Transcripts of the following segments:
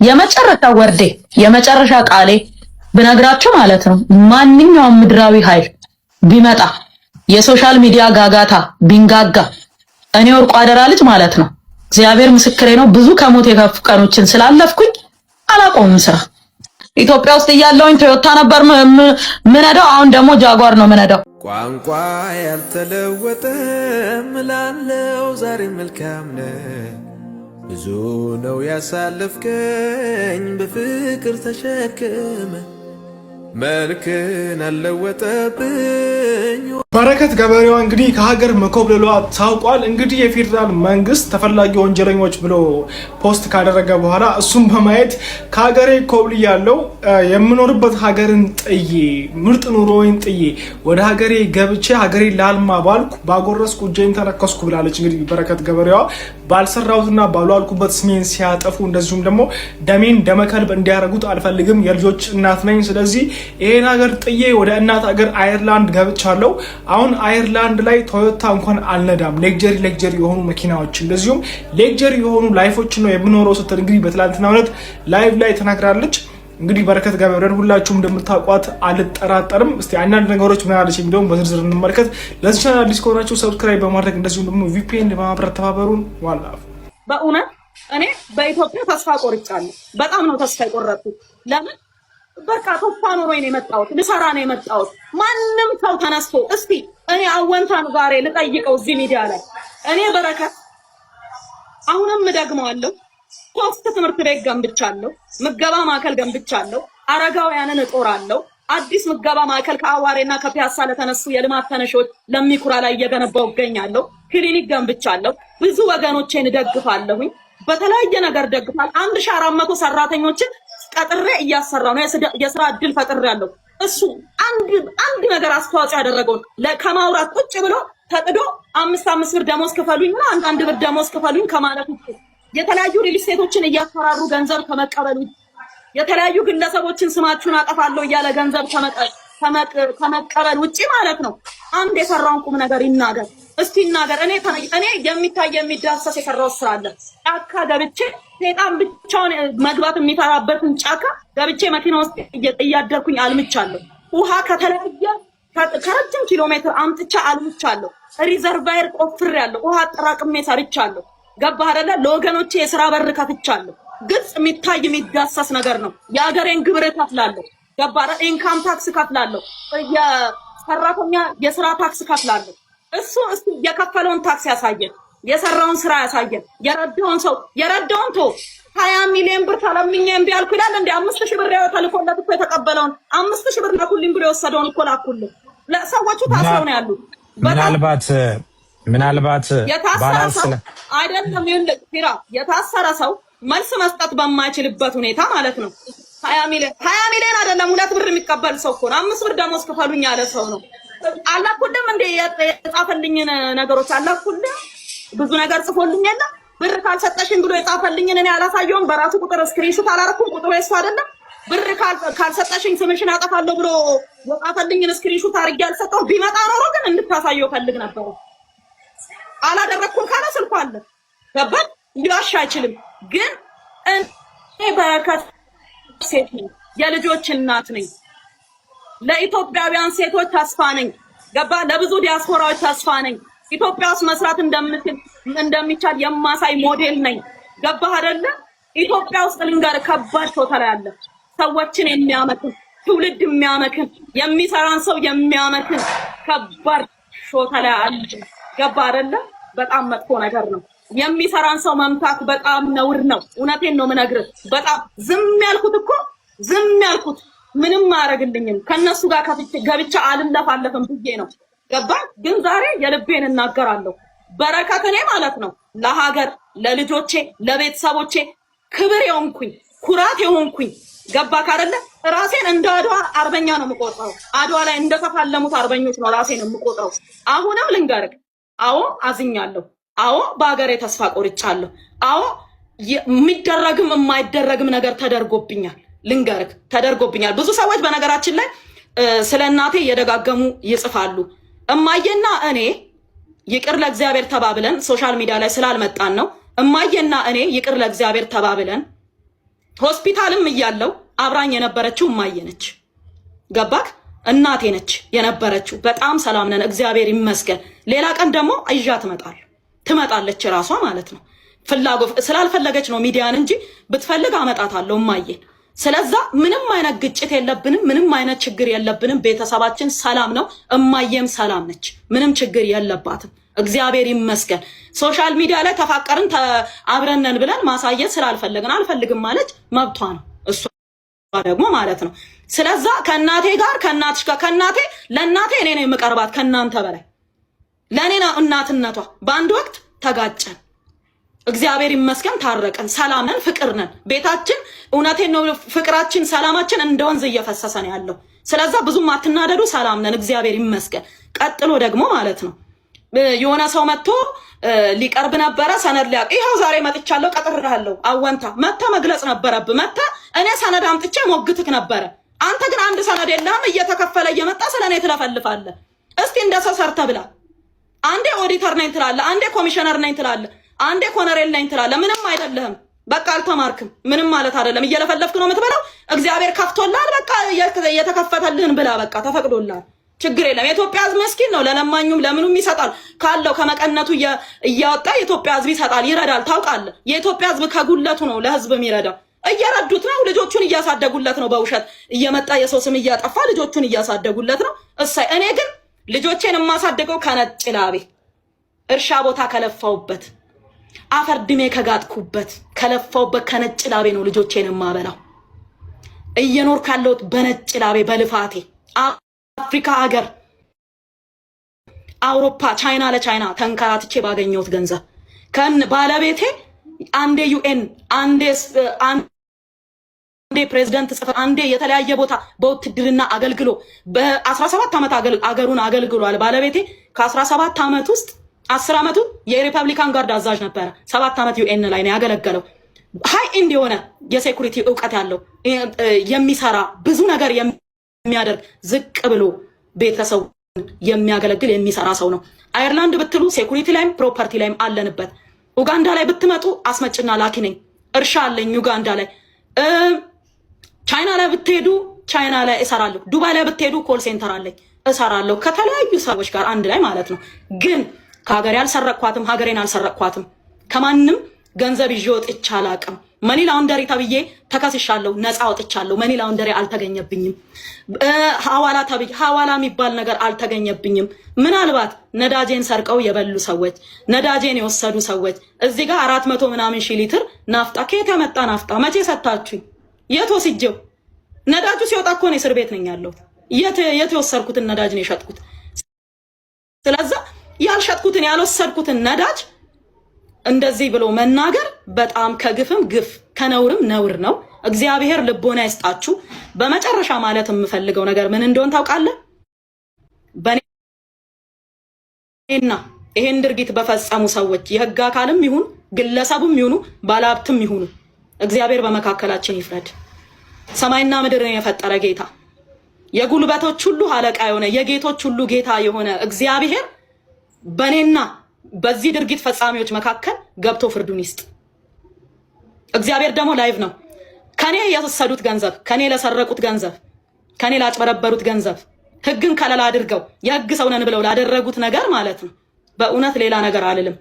የመጨረሻ ወርዴ የመጨረሻ ቃሌ ብነግራችሁ ማለት ነው ማንኛውም ምድራዊ ኃይል ቢመጣ የሶሻል ሚዲያ ጋጋታ ቢንጋጋ እኔ ወርቁ አደራ ልጅ ማለት ነው እግዚአብሔር ምስክሬ ነው ብዙ ከሞት የከፉ ቀኖችን ስላለፍኩኝ አላቆምም ስራ ኢትዮጵያ ውስጥ ያለውኝ ቶዮታ ነበር ምነዳው አሁን ደግሞ ጃጓር ነው ምነዳው ቋንቋ ያልተለወጠ ምላለው ዛሬ መልካም ነህ ብዙ ነው ያሳለፍከኝ በፍቅር ተሸክመ መልክን አለወጠብኝ በረከት ገበሬዋ እንግዲህ ከሀገር መኮብለሏ ታውቋል። እንግዲህ የፌደራል መንግስት ተፈላጊ ወንጀለኞች ብሎ ፖስት ካደረገ በኋላ እሱም በማየት ከሀገሬ ኮብልያለሁ የምኖርበት ሀገርን ጥዬ ምርጥ ኑሮዬን ጥዬ ወደ ሀገሬ ገብቼ ሀገሬ ላልማ ባልኩ ባጎረስኩ እጄን ተነከስኩ ብላለች። እንግዲህ በረከት ገበሬዋ ባልሰራሁትና ባልዋልኩበት ስሜን ሲያጠፉ እንደዚሁም ደግሞ ደሜን ደመከልብ እንዲያረጉት አልፈልግም። የልጆች እናት ነኝ። ስለዚህ ይሄን ሀገር ጥዬ ወደ እናት ሀገር አየርላንድ ገብቻለሁ። አሁን አየርላንድ ላይ ቶዮታ እንኳን አልነዳም። ሌክጀሪ የሆኑ መኪናዎች እንደዚሁም ሌክጀሪ የሆኑ ላይፎችን ነው የምኖረው ስትል እንግዲህ በትላንትናው ዕለት ላይቭ ላይ ተናግራለች። እንግዲህ በረከት ገበሬዋን ሁላችሁም እንደምታውቋት አልጠራጠርም። እስቲ አንዳንድ ነገሮች ምን አለች የሚለውን በዝርዝር እንመልከት። ለዚህ ቻናል አዲስ ከሆናችሁ ሰብስክራይብ በማድረግ እንደዚሁም ደግሞ ቪፒኤን በማብራት ተባበሩን። ዋላ በእውነት እኔ በኢትዮጵያ ተስፋ ቆርጫለሁ። በጣም ነው ተስፋ የቆረጥኩት። ለምን በቃ ተስፋ ኖሮኝ ነው የመጣሁት። ልሰራ ነው የመጣሁት። ማንም ሰው ተነስቶ እስቲ እኔ አወንታን ዛሬ ልጠይቀው እዚህ ሚዲያ ላይ እኔ በረከት አሁንም ደግመዋለሁ 3 ትምህርት ቤት ገንብቻለሁ። ምገባ ማዕከል ገንብቻለሁ። አረጋውያንን እጦራለሁ። አዲስ ምገባ ማዕከል ከአዋሬና ከፒያሳ ለተነሱ የልማት ተነሾች ለሚኩራ ላይ እየገነባው እገኛለሁ። ክሊኒክ ገንብቻለሁ። ብዙ ወገኖቼን ደግፋለሁኝ። በተለያየ ነገር ደግፋል። 1400 ሰራተኞችን ቀጥሬ እያሰራው ነው። የስራ እድል ፈጥሬያለሁ። እሱ አንድ ነገር አስተዋጽኦ ያደረገውን ከማውራት ቁጭ ብሎ ተጥዶ 5 ብር ደሞዝ ክፈሉኝ እና 1 ብር ደሞዝ ክፈሉኝ ከማለት ውጭ የተለያዩ ሪል ስቴቶችን እያፈራሩ ገንዘብ ከመቀበል ውጭ የተለያዩ ግለሰቦችን ስማችሁን አጠፋለሁ እያለ ገንዘብ ከመቀበል ውጪ ማለት ነው። አንድ የሰራውን ቁም ነገር ይናገር እስቲ ይናገር። እኔ የሚታይ የሚዳሰስ የሰራው ስራ አለ። ጫካ ገብቼ ሰይጣን ብቻውን መግባት የሚፈራበትን ጫካ ገብቼ መኪና ውስጥ እያደርኩኝ አልምቻለሁ። ውሃ ከተለያየ ከረጅም ኪሎ ሜትር አምጥቻ አልምቻለሁ። ሪዘርቫየር ቆፍሬያለሁ። ውሃ አጠራቅሜ ሰርቻለሁ። ገባህ አይደለ? ለወገኖቼ የሥራ በር ከፍቻለሁ። ግልጽ የሚታይ የሚዳሰስ ነገር ነው። የሀገሬን ግብር ከፍላለሁ። ገባህ? ኢንካም ታክስ ከፍላለሁ። የሰራተኛ የሥራ ታክስ ከፍላለሁ። እሱ የከፈለውን ታክስ ያሳየን፣ የሰራውን ስራ ያሳየን። የረዳውን ቶ 20 ሚሊዮን ብር ተለምኜ እምቢ አልኩ ይላል እንዴ? 5000 ብር ተልኮለት እኮ የተቀበለውን 5000 ብር ለኩልኝ ብሎ የወሰደውን እኮ ላኩልኝ። ለሰዎቹ ታስረው ነው ያሉት። ምናልባት ባላንስ አይደለም ይልቅ የታሰረ ሰው መልስ መስጠት በማይችልበት ሁኔታ ማለት ነው። 20 ሚሊዮን አይደለም 2 ብር የሚቀበል ሰው እኮ ነው። 5 ብር ደሞዝ ክፈሉኝ ያለ ሰው ነው። አላኩልም እንዴ? የጻፈልኝን ነገሮች አላኩልም። ብዙ ነገር ጽፎልኝ የለ ብር ካልሰጠሽኝ ብሎ የጻፈልኝን እኔ አላሳየውም። በራሱ ቁጥር ስክሪንሾት አላረኩም። ቁጥሩ የሱ አይደለም። ብር ካልሰጠሽኝ ስምሽን አጠፋለሁ ብሎ የጻፈልኝን ስክሪንሾት አድርጌ አልሰጠው። ቢመጣ ኖሮ ግን እንድታሳየው ፈልግ ነበር። አላደረኩም ካለ ስልኩ አለ። ገባን? ሊዋሽ አይችልም። ግን እኔ በረከት ሴት ነኝ፣ የልጆች እናት ነኝ። ለኢትዮጵያውያን ሴቶች ተስፋ ነኝ። ገባ? ለብዙ ዲያስፖራዎች ተስፋ ነኝ። ኢትዮጵያ ውስጥ መስራት እንደሚቻል የማሳይ ሞዴል ነኝ። ገባህ አይደለ? ኢትዮጵያ ውስጥ ልንገር ከባድ ሾታ ላይ አለ። ሰዎችን የሚያመክን ትውልድ የሚያመክን የሚሰራን ሰው የሚያመክን ከባድ ሾታ ላይ አለ። ገባህ አይደለ? በጣም መጥፎ ነገር ነው። የሚሰራን ሰው መምታት በጣም ነውር ነው። እውነቴን ነው የምነግርህ። በጣም ዝም ያልኩት ምንም አያረግልኝም። ከነሱ ጋር ገብቻ አልለፋለፍም ብዬ ነው። ገባ? ግን ዛሬ የልቤን እናገራለሁ። በረከት እኔ ማለት ነው ለሀገር፣ ለልጆቼ፣ ለቤተሰቦቼ ክብር የሆንኩኝ ኩራት የሆንኩኝ ገባ ካደለ ራሴን እንደ አድዋ አርበኛ ነው የምቆጥረው። አድዋ ላይ እንደተፋለሙት አርበኞች ነው ራሴን የምቆጥረው። አሁንም ልንገርህ፣ አዎ አዝኛለሁ። አዎ በሀገሬ ተስፋ ቆርጫለሁ። አዎ የሚደረግም የማይደረግም ነገር ተደርጎብኛል። ልንገርህ ተደርጎብኛል። ብዙ ሰዎች በነገራችን ላይ ስለ እናቴ እየደጋገሙ ይጽፋሉ። እማዬና እኔ ይቅር ለእግዚአብሔር ተባብለን ሶሻል ሚዲያ ላይ ስላልመጣን ነው። እማዬና እኔ ይቅር ለእግዚአብሔር ተባብለን ሆስፒታልም እያለው አብራኝ የነበረችው እማዬ ነች። ገባክ? እናቴ ነች የነበረችው። በጣም ሰላም ነን፣ እግዚአብሔር ይመስገን። ሌላ ቀን ደግሞ አይዣ ትመጣለች ራሷ ማለት ነው። ፍላጎት ስላልፈለገች ነው ሚዲያን እንጂ ብትፈልግ አመጣታለሁ እማዬን። ስለዛ ምንም አይነት ግጭት የለብንም፣ ምንም አይነት ችግር የለብንም። ቤተሰባችን ሰላም ነው፣ እማዬም ሰላም ነች፣ ምንም ችግር የለባትም። እግዚአብሔር ይመስገን። ሶሻል ሚዲያ ላይ ተፋቀርን አብረነን ብለን ማሳየት ስላልፈለግን አልፈልግም ማለች መብቷ ነው፣ እሷ ደግሞ ማለት ነው። ስለዛ ከእናቴ ጋር ከእናትሽ ጋር ከእናቴ ለእናቴ እኔ ነው የምቀርባት ከእናንተ በላይ ለእኔ ነው እናትነቷ። በአንድ ወቅት ተጋጨን፣ እግዚአብሔር ይመስገን ታረቀን፣ ሰላም ነን፣ ፍቅር ነን። ቤታችን እውነቴን ነው ፍቅራችን ሰላማችን እንደ ወንዝ እየፈሰሰ ነው ያለው። ስለዛ ብዙም አትናደዱ፣ ሰላም ነን፣ እግዚአብሔር ይመስገን። ቀጥሎ ደግሞ ማለት ነው የሆነ ሰው መጥቶ ሊቀርብ ነበረ ሰነድ ሊያቅ ይኸው ዛሬ መጥቻለሁ ቀጥሬሃለሁ አወንታ መተ መግለጽ ነበረብህ። መተ እኔ ሰነድ አምጥቼ ሞግትክ ነበረ። አንተ ግን አንድ ሰነድ የለህም፣ እየተከፈለ እየመጣ ስለኔ ትለፈልፋለህ። እስቲ እንደ ሰው ሰርተህ ብላ። አንዴ ኦዲተር ነኝ ትላለህ፣ አንዴ ኮሚሽነር ነኝ ትላለህ፣ አንዴ ኮነሬል ነኝ ትላለህ። ምንም አይደለህም፣ በቃ አልተማርክም። ምንም ማለት አይደለም፣ እየለፈለፍክ ነው የምትበላው። እግዚአብሔር ከፍቶልሃል፣ በቃ የተከፈተልህን ብላ፣ በቃ ተፈቅዶልሃል። ችግር የለም። የኢትዮጵያ ሕዝብ መስኪን ነው፣ ለለማኙም ለምኑም ይሰጣል። ካለው ከመቀነቱ እያወጣ የኢትዮጵያ ሕዝብ ይሰጣል፣ ይረዳል። ታውቃለህ፣ የኢትዮጵያ ሕዝብ ከጉለቱ ነው ለሕዝብ የሚረዳው። እየረዱት ነው፣ ልጆቹን እያሳደጉለት ነው። በውሸት እየመጣ የሰው ስም እያጠፋ ልጆቹን እያሳደጉለት ነው። እሳይ እኔ ግን ልጆቼን የማሳደገው ከነጭ ላቤ እርሻ ቦታ ከለፋውበት አፈር ድሜ ከጋጥኩበት ከለፋውበት ከነጭ ላቤ ነው ልጆቼን የማበላው። እየኖር ካለሁት በነጭ ላቤ በልፋቴ አፍሪካ ሀገር አውሮፓ ቻይና ለቻይና ተንከራትቼ ባገኘሁት ገንዘብ ከን ባለቤቴ አንዴ ዩኤን አንዴ ፕሬዝዳንት ጽፈ አንዴ የተለያየ ቦታ በውትድርና አገልግሎ በ17 ዓመት አገሩን አገልግሏል። ባለቤቴ ከ17 ዓመት ውስጥ 10 ዓመቱ የሪፐብሊካን ጋርድ አዛዥ ነበረ። 7 ዓመት ዩኤን ላይ ነው ያገለገለው። ሃይ ኤንድ የሆነ የሴኩሪቲ ዕውቀት ያለው የሚሰራ ብዙ ነገር የሚያደርግ ዝቅ ብሎ ቤተሰቡ የሚያገለግል የሚሰራ ሰው ነው። አየርላንድ ብትሉ ሴኩሪቲ ላይም ፕሮፐርቲ ላይም አለንበት። ኡጋንዳ ላይ ብትመጡ አስመጭና ላኪ ነኝ፣ እርሻ አለኝ ኡጋንዳ ላይ። ቻይና ላይ ብትሄዱ ቻይና ላይ እሰራለሁ። ዱባይ ላይ ብትሄዱ ኮል ሴንተር አለኝ እሰራለሁ፣ ከተለያዩ ሰዎች ጋር አንድ ላይ ማለት ነው። ግን ከሀገሬ አልሰረቅኳትም፣ ሀገሬን አልሰረቅኳትም። ከማንም ገንዘብ ይዤ ወጥቼ አላቅም። መኒ ላውንደሪ ተብዬ ተከስሻለሁ፣ ነፃ ወጥቻለሁ። መኒ ላውንደሪ አልተገኘብኝም። ሐዋላ የሚባል ነገር አልተገኘብኝም። ምናልባት ነዳጄን ሰርቀው የበሉ ሰዎች፣ ነዳጄን የወሰዱ ሰዎች እዚህ ጋር 400 ምናምን ሺህ ሊትር ናፍጣ ከየት ያመጣ ናፍጣ መቼ ሰጣችሁኝ? የት ወስጄው? ነዳጁ ሲወጣ እኮ ነው እስር ቤት ነኝ ያለሁት። የት የወሰድኩትን ነዳጅ ነው የሸጥኩት? ስለዛ ያልሸጥኩትን ያልወሰድኩትን ነዳጅ እንደዚህ ብሎ መናገር በጣም ከግፍም ግፍ ከነውርም ነውር ነው። እግዚአብሔር ልቦና ይስጣችሁ። በመጨረሻ ማለት የምፈልገው ነገር ምን እንደሆነ ታውቃለህ? በኔና ይሄን ድርጊት በፈጸሙ ሰዎች የህግ አካልም ይሁን ግለሰቡም ይሁኑ ባለሀብትም ይሁኑ እግዚአብሔር በመካከላችን ይፍረድ። ሰማይና ምድርን የፈጠረ ጌታ፣ የጉልበቶች ሁሉ አለቃ የሆነ የጌቶች ሁሉ ጌታ የሆነ እግዚአብሔር በኔና በዚህ ድርጊት ፈጻሚዎች መካከል ገብቶ ፍርዱን ይስጥ። እግዚአብሔር ደግሞ ላይቭ ነው። ከኔ የወሰዱት ገንዘብ፣ ከኔ ለሰረቁት ገንዘብ፣ ከኔ ላጭበረበሩት ገንዘብ ህግን ከለላ አድርገው የህግ ሰው ነን ብለው ላደረጉት ነገር ማለት ነው። በእውነት ሌላ ነገር አልልም።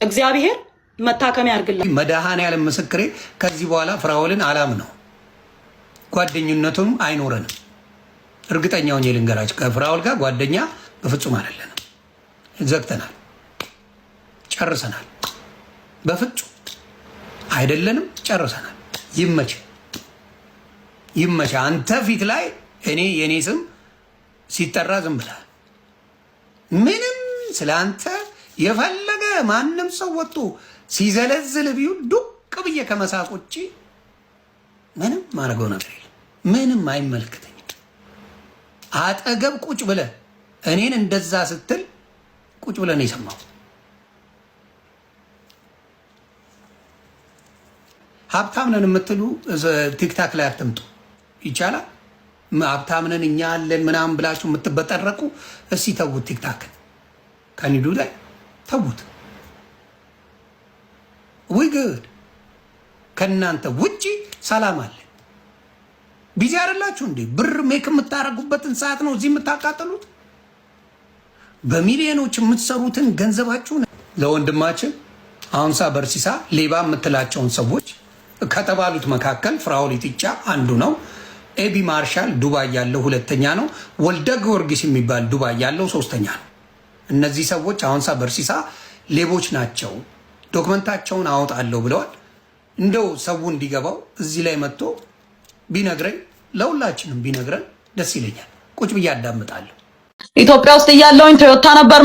እግዚአብሔር መታከሚያ ያርግልኝ። መድኃኔዓለም ምስክሬ፣ ከዚህ በኋላ ፍራኦልን አላምነው፣ ጓደኝነቱም አይኖረንም። እርግጠኛውን ልንገራችሁ፣ ከፍራኦል ጋር ጓደኛ በፍጹም አይደለንም። ዘግተናል፣ ጨርሰናል። በፍጹም አይደለንም፣ ጨርሰናል። ይመች ይመች። አንተ ፊት ላይ እኔ የኔ ስም ሲጠራ ዝም ብለህ ምንም ስለ አንተ የፈለገ ማንም ሰው ወጥቶ ሲዘለዝል ቢውል ዱቅ ብዬ ከመሳቅ ውጭ ምንም ማድረገው ነገር የለም። ምንም አይመለከተኝም። አጠገብ ቁጭ ብለህ እኔን እንደዛ ስትል ቁጭ ብለህ ነው የሰማው። ሀብታም ነን የምትሉ ቲክታክ ላይ አትምጡ። ይቻላል። ሀብታም ነን እኛ አለን ምናምን ብላችሁ የምትበጠረቁ እስኪ ተዉት። ቲክታክን ከኒዱ ላይ ተዉት። ዊ ግድ ከናንተ ውጪ ሰላም አለ። ቢዚ አይደላችሁ እንዴ? ብር ሜክ የምታረጉበትን ሰዓት ነው እዚህ የምታቃጥሉት። በሚሊዮኖች የምትሰሩትን ገንዘባችሁ ለወንድማችን አሁንሳ በርሲሳ ሌባ የምትላቸውን ሰዎች ከተባሉት መካከል ፍራኦል ኢቲቻ አንዱ ነው። ኤቢ ማርሻል ዱባይ ያለው ሁለተኛ ነው። ወልደ ጊዮርጊስ የሚባል ዱባይ ያለው ሶስተኛ ነው። እነዚህ ሰዎች አሁንሳ በርሲሳ ሌቦች ናቸው፣ ዶክመንታቸውን አወጣለሁ ብለዋል። እንደው ሰው እንዲገባው እዚህ ላይ መጥቶ ቢነግረኝ፣ ለሁላችንም ቢነግረን ደስ ይለኛል። ቁጭ ብዬ አዳምጣለሁ። ኢትዮጵያ ውስጥ እያለሁኝ ቶዮታ ነበር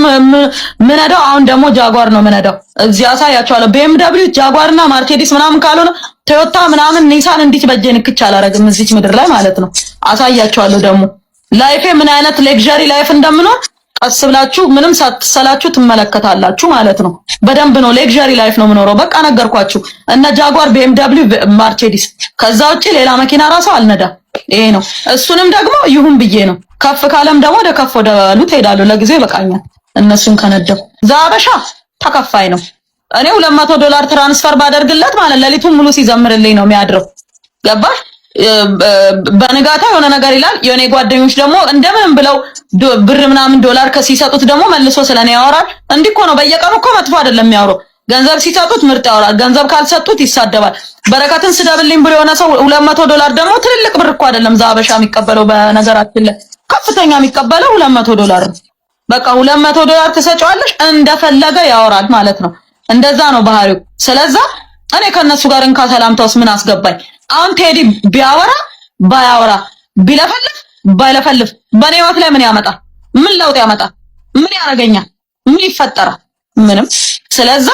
ምነዳው። አሁን ደግሞ ጃጓር ነው ምነዳው። እዚህ አሳያቸዋለሁ። BMW ጃጓርና ማርሴዲስ ምናምን ካልሆነ ቶዮታ ምናምን ኒሳን እንዲች በጄ ንክች አላረግም እዚች ምድር ላይ ማለት ነው። አሳያቸዋለሁ ደግሞ ላይፌ ምን አይነት ሌክዠሪ ላይፍ እንደምኖር ቀስ ብላችሁ ምንም ሳትሰላችሁ ትመለከታላችሁ ማለት ነው። በደንብ ነው ሌክዠሪ ላይፍ ነው የምኖረው። በቃ ነገርኳችሁ። እነ ጃጓር፣ BMW፣ ማርሴዲስ ከዛ ውጪ ሌላ መኪና ራሱ አልነዳ። ይሄ ነው። እሱንም ደግሞ ይሁን ብዬ ነው። ከፍ ካለም ደግሞ ወደ ከፍ ወደ ሉት ሄዳለሁ። ለጊዜው ይበቃኛል እነሱን ከነደው። ዛበሻ ተከፋይ ነው። እኔ $200 ትራንስፈር ባደርግለት ማለት ሌሊቱን ሙሉ ሲዘምርልኝ ነው የሚያድረው። ገባሽ? በንጋታ የሆነ ነገር ይላል። የኔ ጓደኞች ደግሞ እንደምን ብለው ብር ምናምን ዶላር ከሲሰጡት ደግሞ መልሶ ስለኔ ያወራል። እንዲህ እኮ ነው። በየቀኑ እኮ መጥፎ አይደለም የሚያወራው። ገንዘብ ሲሰጡት ምርጥ ያወራል፣ ገንዘብ ካልሰጡት ይሳደባል። በረከትን ስደብልኝ ብሎ የሆነ ሰው $200 ደግሞ ትልልቅ ብር እኮ አይደለም ዛበሻ የሚቀበለው። በነገራችን ላይ ከፍተኛ የሚቀበለው $200 ነው። በቃ $200 ትሰጪዋለሽ እንደፈለገ ያወራል ማለት ነው። እንደዛ ነው ባህሪው። ስለዛ እኔ ከነሱ ጋር እንካ ሰላምታውስ ምን አስገባኝ? አሁን ቴዲ ቢያወራ ባያወራ ቢለፈልፍ ባይለፈልፍ በኔ ህይወት ላይ ምን ያመጣ? ምን ለውጥ ያመጣ? ምን ያረጋኛል? ምን ይፈጠራል? ምንም። ስለዛ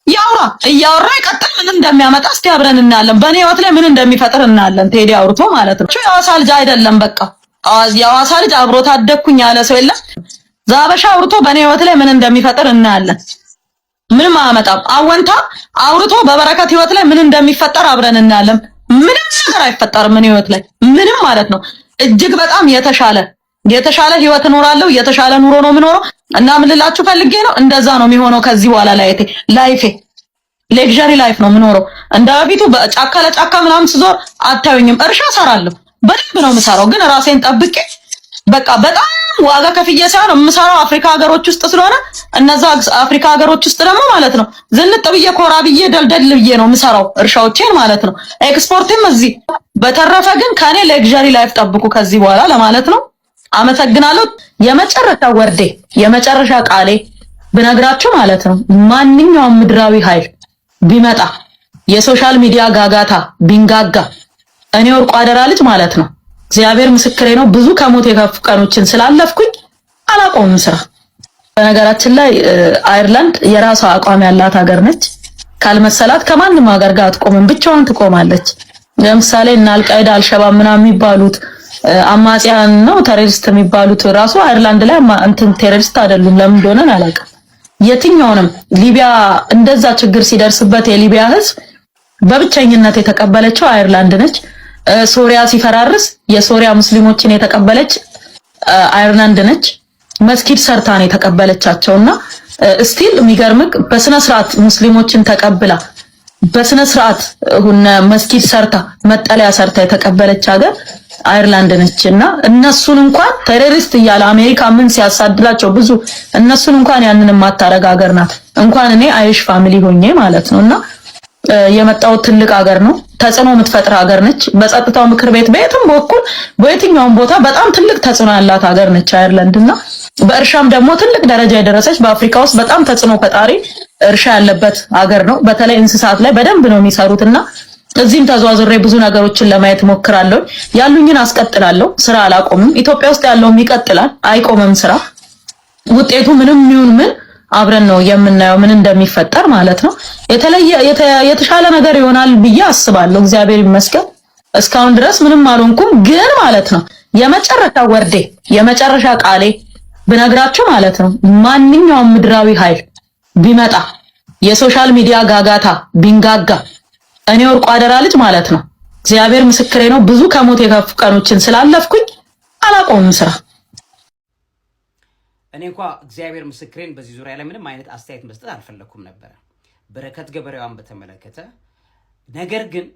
ያውራ፣ እያወራ ይቀጥል። ምን እንደሚያመጣ እስቲ አብረን እናያለን። በኔ ህይወት ላይ ምን እንደሚፈጥር እናያለን። ቴዲ አውርቶ ማለት ነው። የሐዋሳ ልጅ አይደለም። በቃ የሐዋሳ ልጅ አብሮት አደግኩኝ ያለ ሰው የለም። ዛበሻ አውርቶ በኔ ህይወት ላይ ምን እንደሚፈጥር እናያለን። ምንም አያመጣም። አወንታ አውርቶ በበረከት ህይወት ላይ ምን እንደሚፈጠር አብረን እናያለን። ምንም ነገር አይፈጠርም ምን ህይወት ላይ ምንም ማለት ነው። እጅግ በጣም የተሻለ ህይወት እኖራለሁ። የተሻለ ኑሮ ነው የምኖረው እና ምን ልላችሁ ፈልጌ ነው፣ እንደዛ ነው የሚሆነው ከዚህ በኋላ ላይፌ ሌክዠሪ ላይፍ ነው የምኖረው። እንደ በፊቱ በጫካ ለጫካ ምናምን ስዞር አታዩኝም። እርሻ እሰራለሁ፣ በደንብ ነው የምሰራው፣ ግን ራሴን ጠብቄ በቃ በጣም ዋጋ ከፍዬ ሳይሆን የምሰራው አፍሪካ ሀገሮች ውስጥ ስለሆነ እነዛ አፍሪካ ሀገሮች ውስጥ ደግሞ ማለት ነው ዝንጥ ብዬ ኮራ ብዬ ደልደል ብዬ ነው የምሰራው እርሻዎቼን ማለት ነው። ኤክስፖርትም እዚህ። በተረፈ ግን ከኔ ሌክዠሪ ላይፍ ጠብቁ ከዚህ በኋላ ለማለት ነው። አመሰግናለሁ። የመጨረሻ ወርዴ የመጨረሻ ቃሌ ብነግራችሁ ማለት ነው ማንኛውም ምድራዊ ኃይል ቢመጣ የሶሻል ሚዲያ ጋጋታ ቢንጋጋ እኔ ወርቁ አደራ ልጅ ማለት ነው እግዚአብሔር ምስክሬ ነው ብዙ ከሞት የከፉ ቀኖችን ስላለፍኩኝ አላቆምም ስራ። በነገራችን ላይ አየርላንድ የራሷ አቋም ያላት ሀገር ነች። ካልመሰላት ከማንም ሀገር ጋር አትቆምም፣ ብቻዋን ትቆማለች። ለምሳሌ እና አልቃይዳ አልሸባብ ምናምን የሚባሉት አማጺያን ነው ቴሮሪስት የሚባሉት ራሱ አየርላንድ ላይ እንትን ቴሮሪስት አይደሉም። ለምን እንደሆነ አላውቅም። የትኛውንም ሊቢያ እንደዛ ችግር ሲደርስበት የሊቢያ ህዝብ በብቸኝነት የተቀበለችው አየርላንድ ነች። ሶሪያ ሲፈራርስ የሶሪያ ሙስሊሞችን የተቀበለች አየርላንድ ነች። መስጊድ ሰርታ ነው የተቀበለቻቸውና ስቲል የሚገርምክ በስነ ስርዓት ሙስሊሞችን ተቀብላ በስነ ስርዓት መስጊድ ሰርታ መጠለያ ሰርታ የተቀበለች ሀገር አየርላንድ ነችና እነሱን እንኳን ቴሮሪስት እያለ አሜሪካ ምን ሲያሳድላቸው ብዙ እነሱን እንኳን ያንን ማታረግ ሀገር ናት። እንኳን እኔ አይሽ ፋሚሊ ሆኜ ማለት ነውና የመጣው ትልቅ ሀገር ነው። ተጽዕኖ የምትፈጥር ሀገር ነች። በጸጥታው ምክር ቤት በየትም በኩል በየትኛውም ቦታ በጣም ትልቅ ተጽዕኖ ያላት ሀገር ነች አየርላንድና በእርሻም ደግሞ ትልቅ ደረጃ የደረሰች በአፍሪካ ውስጥ በጣም ተጽዕኖ ፈጣሪ እርሻ ያለበት ሀገር ነው። በተለይ እንስሳት ላይ በደንብ ነው የሚሰሩትና እዚህም ተዟዙሬ ብዙ ነገሮችን ለማየት ሞክራለሁ። ያሉኝን አስቀጥላለሁ። ስራ አላቆምም። ኢትዮጵያ ውስጥ ያለውም ይቀጥላል፣ አይቆምም ስራ። ውጤቱ ምንም ይሁን ምን አብረን ነው የምናየው ምን እንደሚፈጠር ማለት ነው። የተሻለ ነገር ይሆናል ብዬ አስባለሁ። እግዚአብሔር ይመስገን እስካሁን ድረስ ምንም አልሆንኩም። ግን ማለት ነው የመጨረሻ ወርዴ የመጨረሻ ቃሌ ብነግራችሁ ማለት ነው ማንኛውም ምድራዊ ኃይል ቢመጣ የሶሻል ሚዲያ ጋጋታ ቢንጋጋ እኔ ወርቁ አደራ ልጅ ማለት ነው እግዚአብሔር ምስክሬ ነው ብዙ ከሞት የከፉ ቀኖችን ስላለፍኩኝ አላቆምም ስራ። እኔ እንኳን እግዚአብሔር ምስክሬን በዚህ ዙሪያ ላይ ምንም አይነት አስተያየት መስጠት አልፈለኩም ነበር። በረከት ገበሬዋን በተመለከተ ነገር ግን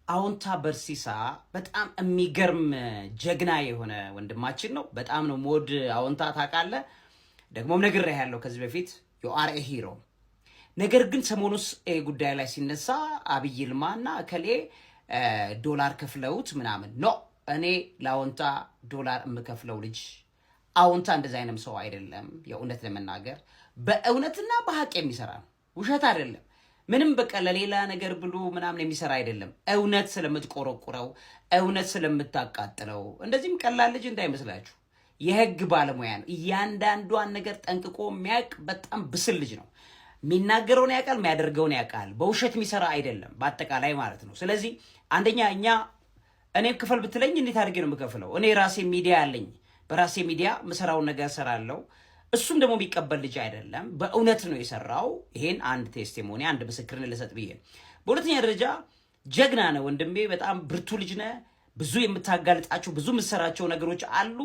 አዎንታ በርሲሳ በጣም የሚገርም ጀግና የሆነ ወንድማችን ነው። በጣም ነው ሞድ አዎንታ ታውቃለህ። ደግሞም ነግሬሃለሁ ከዚህ በፊት you are a hero። ነገር ግን ሰሞኑስ ጉዳይ ላይ ሲነሳ አብይ ይልማና እከሌ ዶላር ከፍለውት ምናምን ኖ እኔ ለአዎንታ ዶላር የምከፍለው ልጅ አዎንታ እንደዚህ አይነት ሰው አይደለም። የእውነት ለመናገር በእውነትና በሐቅ የሚሰራ ነው፣ ውሸት አይደለም። ምንም በቃ ለሌላ ነገር ብሎ ምናምን የሚሰራ አይደለም። እውነት ስለምትቆረቁረው፣ እውነት ስለምታቃጥለው እንደዚህም ቀላል ልጅ እንዳይመስላችሁ። የህግ ባለሙያ ነው። እያንዳንዷን ነገር ጠንቅቆ የሚያውቅ በጣም ብስል ልጅ ነው። የሚናገረውን ያውቃል፣ የሚያደርገውን ያውቃል። በውሸት የሚሰራ አይደለም በአጠቃላይ ማለት ነው። ስለዚህ አንደኛ እኔ ክፈል ብትለኝ እንዴት አድርጌ ነው የምከፍለው? እኔ ራሴ ሚዲያ አለኝ። በራሴ ሚዲያ ምሰራውን ነገር ሰራለው። እሱም ደግሞ የሚቀበል ልጅ አይደለም። በእውነት ነው የሰራው። ይሄን አንድ ቴስቲሞኒ አንድ ምስክርን ልሰጥ ብዬ። በሁለተኛ ደረጃ ጀግና ነው ወንድሜ። በጣም ብርቱ ልጅ ነህ። ብዙ የምታጋልጣቸው ብዙ የምትሰራቸው ነገሮች አሉ።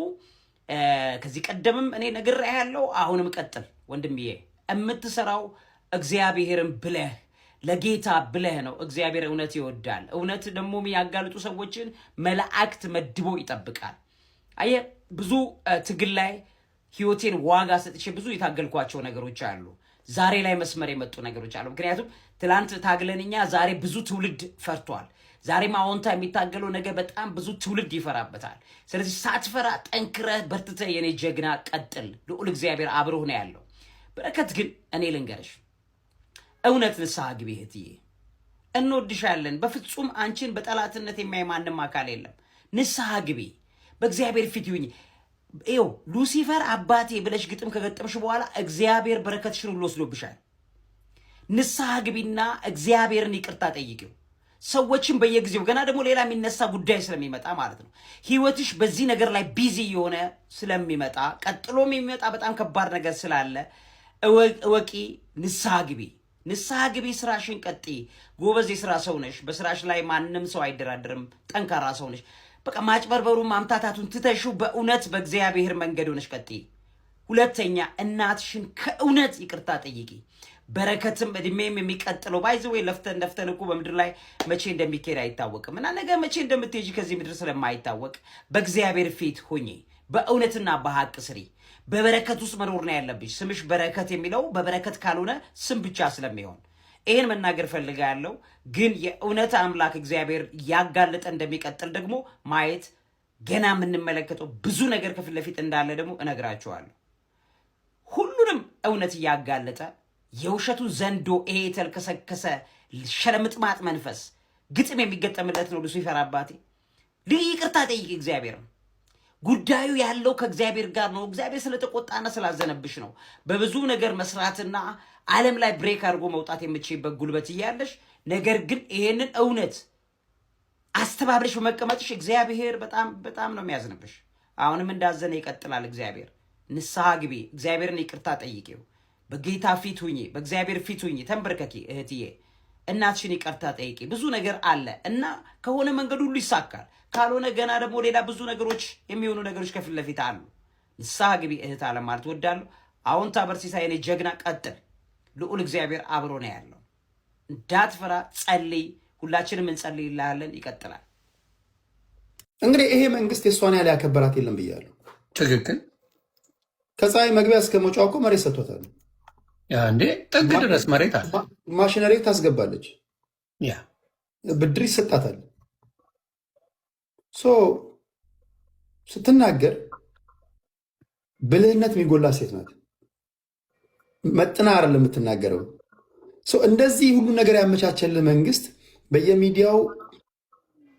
ከዚህ ቀደምም እኔ ነግሬሃለሁ። አሁንም ቀጥል ወንድምዬ። የምትሰራው እግዚአብሔርን ብለህ ለጌታ ብለህ ነው። እግዚአብሔር እውነት ይወዳል። እውነት ደግሞ የሚያጋልጡ ሰዎችን መላእክት መድቦ ይጠብቃል። አየህ ብዙ ትግል ላይ ህይወቴን ዋጋ ሰጥቼ ብዙ የታገልኳቸው ነገሮች አሉ። ዛሬ ላይ መስመር የመጡ ነገሮች አሉ። ምክንያቱም ትላንት ታግለንኛ ዛሬ ብዙ ትውልድ ፈርቷል። ዛሬም አዎንታ የሚታገለው ነገር በጣም ብዙ ትውልድ ይፈራበታል። ስለዚህ ሳትፈራ ጠንክረህ በርትተህ የኔ ጀግና ቀጥል። ልዑል እግዚአብሔር አብሮህ ነው ያለው። በረከት ግን እኔ ልንገርሽ፣ እውነት ንስሐ ግቢ እህትዬ። እንወድሻለን። በፍጹም አንቺን በጠላትነት የሚያይ ማንም አካል የለም። ንስሐ ግቢ፣ በእግዚአብሔር ፊት ይሁኝ። ይኸው ሉሲፈር አባቴ ብለሽ ግጥም ከገጠምሽ በኋላ እግዚአብሔር በረከትሽን ሁሉ ወስዶብሻል። ንስሐ ግቢና እግዚአብሔርን ይቅርታ ጠይቂው። ሰዎችን በየጊዜው ገና ደግሞ ሌላ የሚነሳ ጉዳይ ስለሚመጣ ማለት ነው። ህይወትሽ በዚህ ነገር ላይ ቢዚ የሆነ ስለሚመጣ ቀጥሎም የሚመጣ በጣም ከባድ ነገር ስላለ እወቂ። ንስሐ ግቢ፣ ንስሐ ግቢ። ስራሽን ቀጥይ። ጎበዝ የስራ ሰው ነሽ። በስራሽ ላይ ማንም ሰው አይደራደርም። ጠንካራ ሰው ነሽ። በቃ ማጭበርበሩን ማምታታቱን ትተሹ በእውነት በእግዚአብሔር መንገድ ሆነሽ ቀጥይ። ሁለተኛ እናትሽን ከእውነት ይቅርታ ጠይቂ። በረከትም እድሜም የሚቀጥለው ባይዘወይ ለፍተን እኮ በምድር ላይ መቼ እንደሚካሄድ አይታወቅም እና ነገ መቼ እንደምትሄጂ ከዚህ ምድር ስለማይታወቅ በእግዚአብሔር ፊት ሁኚ። በእውነትና በሐቅ ስሪ። በበረከት ውስጥ መኖር ነው ያለብሽ። ስምሽ በረከት የሚለው በበረከት ካልሆነ ስም ብቻ ስለሚሆን ይሄን መናገር ፈልጋለሁ። ግን የእውነት አምላክ እግዚአብሔር ያጋለጠ እንደሚቀጥል ደግሞ ማየት ገና የምንመለከተው ብዙ ነገር ከፊት ለፊት እንዳለ ደግሞ እነግራችኋለሁ። ሁሉንም እውነት እያጋለጠ የውሸቱ ዘንዶ ይሄ የተልከሰከሰ ሸለምጥማጥ መንፈስ ግጥም የሚገጠምለት ነው ሉሲፈር አባቴ። ይቅርታ ጠይቂ እግዚአብሔር። ጉዳዩ ያለው ከእግዚአብሔር ጋር ነው። እግዚአብሔር ስለተቆጣና ስላዘነብሽ ነው። በብዙ ነገር መስራትና ዓለም ላይ ብሬክ አድርጎ መውጣት የምትችይበት ጉልበት እያለሽ፣ ነገር ግን ይሄንን እውነት አስተባብረሽ በመቀመጥሽ እግዚአብሔር በጣም ነው የሚያዝንብሽ። አሁንም እንዳዘነ ይቀጥላል እግዚአብሔር። ንስሐ ግቢ፣ እግዚአብሔርን ይቅርታ ጠይቂው። በጌታ ፊት ሁኚ፣ በእግዚአብሔር ፊት ሁኚ፣ ተንበርከኪ እህትዬ። እናትሽን ይቅርታ ጠይቂ። ብዙ ነገር አለ እና ከሆነ መንገድ ሁሉ ይሳካል፣ ካልሆነ ገና ደግሞ ሌላ ብዙ ነገሮች የሚሆኑ ነገሮች ከፊት ለፊት አሉ። ንስሐ ግቢ እህት አለ ማለት ወዳለሁ። አዎንታ በርሲሳ የኔ ጀግና ቀጥል። ልዑል እግዚአብሔር አብሮ ነው ያለው። እንዳትፈራ፣ ጸልይ። ሁላችንም እንጸልይልሃለን። ይቀጥላል። እንግዲህ ይሄ መንግስት የእሷን ያህል ያከበራት የለም ብያለሁ። ትክክል። ከፀሐይ መግቢያ እስከ መውጫው እኮ መሬት ሰጥቶታል። እንዴ ጥግ ድረስ መሬት አለ። ማሽነሪ ታስገባለች፣ ያ ብድር ይሰጣታል። ስትናገር ብልህነት የሚጎላ ሴት ናት። መጥና አይደለም የምትናገረው። እንደዚህ ሁሉ ነገር ያመቻቸልህ መንግስት በየሚዲያው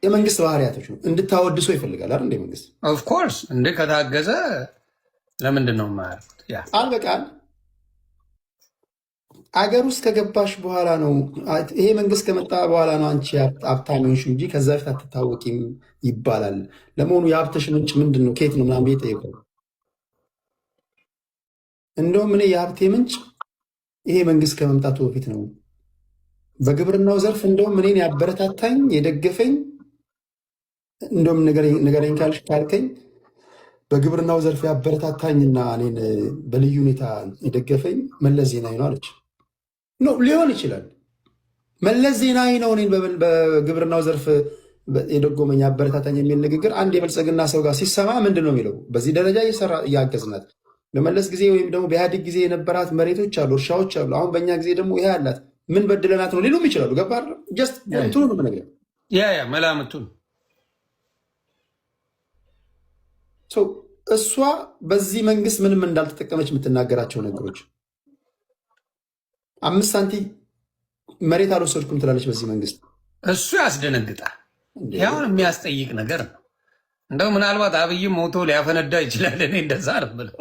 የመንግስት ባህሪያቶች ነው እንድታወድሶ ይፈልጋል አይደል? እንደ መንግስት ኦፍኮርስ እንደ ከታገዘ ለምንድን ነው የማያልፉት? ቃል በቃል አገር ውስጥ ከገባሽ በኋላ ነው ይሄ መንግስት ከመጣ በኋላ ነው አንቺ ሀብታም ሆንሽ እንጂ ከዛ በፊት አትታወቂም ይባላል። ለመሆኑ የሀብትሽ ምንጭ ምንድን ነው? ከየት ነው ምናምን ብዬ ጠየቀው። እንደውም እኔ የሀብቴ ምንጭ ይሄ መንግስት ከመምጣቱ በፊት ነው። በግብርናው ዘርፍ እንደውም እኔን ያበረታታኝ የደገፈኝ እንደውም ንገረኝ ካልከኝ በግብርናው ዘርፍ ያበረታታኝና እኔን በልዩ ሁኔታ የደገፈኝ መለስ ዜናዊ ነው አለች። ሊሆን ይችላል መለስ ዜናዊ ነው እኔን በግብርናው ዘርፍ የደጎመኝ አበረታታኝ የሚል ንግግር አንድ የብልጽግና ሰው ጋር ሲሰማ ምንድን ነው የሚለው? በዚህ ደረጃ እየሰራ እያገዝናት በመለስ ጊዜ ወይም ደግሞ በኢህአዴግ ጊዜ የነበራት መሬቶች አሉ፣ እርሻዎች አሉ። አሁን በእኛ ጊዜ ደግሞ ይሄ አላት። ምን በድለናት ነው ሊሉም ይችላሉ። ገባ ጀስት እንትኑ ነው ነገር መላምቱን እሷ በዚህ መንግስት ምንም እንዳልተጠቀመች የምትናገራቸው ነገሮች 5 ሳንቲም መሬት አልወሰድኩም ትላለች በዚህ መንግስት። እሱ ያስደነግጣል። ያሁን የሚያስጠይቅ ነገር ነው። እንደው ምናልባት አብይም ሞቶ ሊያፈነዳ ይችላል። እኔ እንደዛ ነው ብለው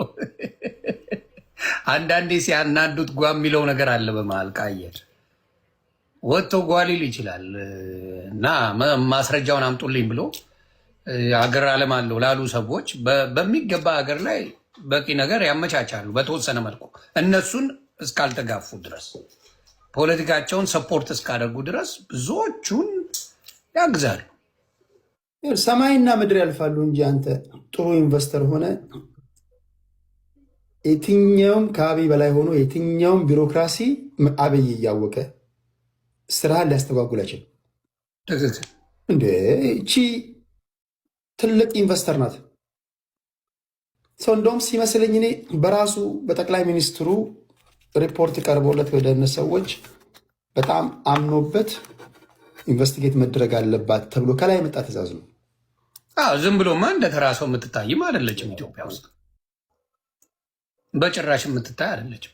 አንዳንዴ ሲያናዱት ጓ የሚለው ነገር አለ በመሀል ቃየር ወጥቶ ጓ ሊል ይችላል እና ማስረጃውን አምጡልኝ ብሎ አገር አለም አለው ላሉ ሰዎች በሚገባ ሀገር ላይ በቂ ነገር ያመቻቻሉ። በተወሰነ መልኩ እነሱን እስካልተጋፉ ድረስ ፖለቲካቸውን ሰፖርት እስካደርጉ ድረስ ብዙዎቹን ያግዛሉ። ሰማይና ምድር ያልፋሉ እንጂ አንተ ጥሩ ኢንቨስተር ሆነ የትኛውም ከአብይ በላይ ሆኖ የትኛውም ቢሮክራሲ አብይ እያወቀ ስራህን ሊያስተጓጉል አይችልም። እንደ እቺ ትልቅ ኢንቨስተር ናት። ሰው እንደውም ሲመስለኝ እኔ በራሱ በጠቅላይ ሚኒስትሩ ሪፖርት ቀርቦለት ወደ እነሱ ሰዎች በጣም አምኖበት ኢንቨስቲጌት መደረግ አለባት ተብሎ ከላይ የመጣ ትእዛዝ ነው። ዝም ብሎማ እንደ ተራ ሰው የምትታይም አይደለችም። ኢትዮጵያ ውስጥ በጭራሽ የምትታይ አይደለችም።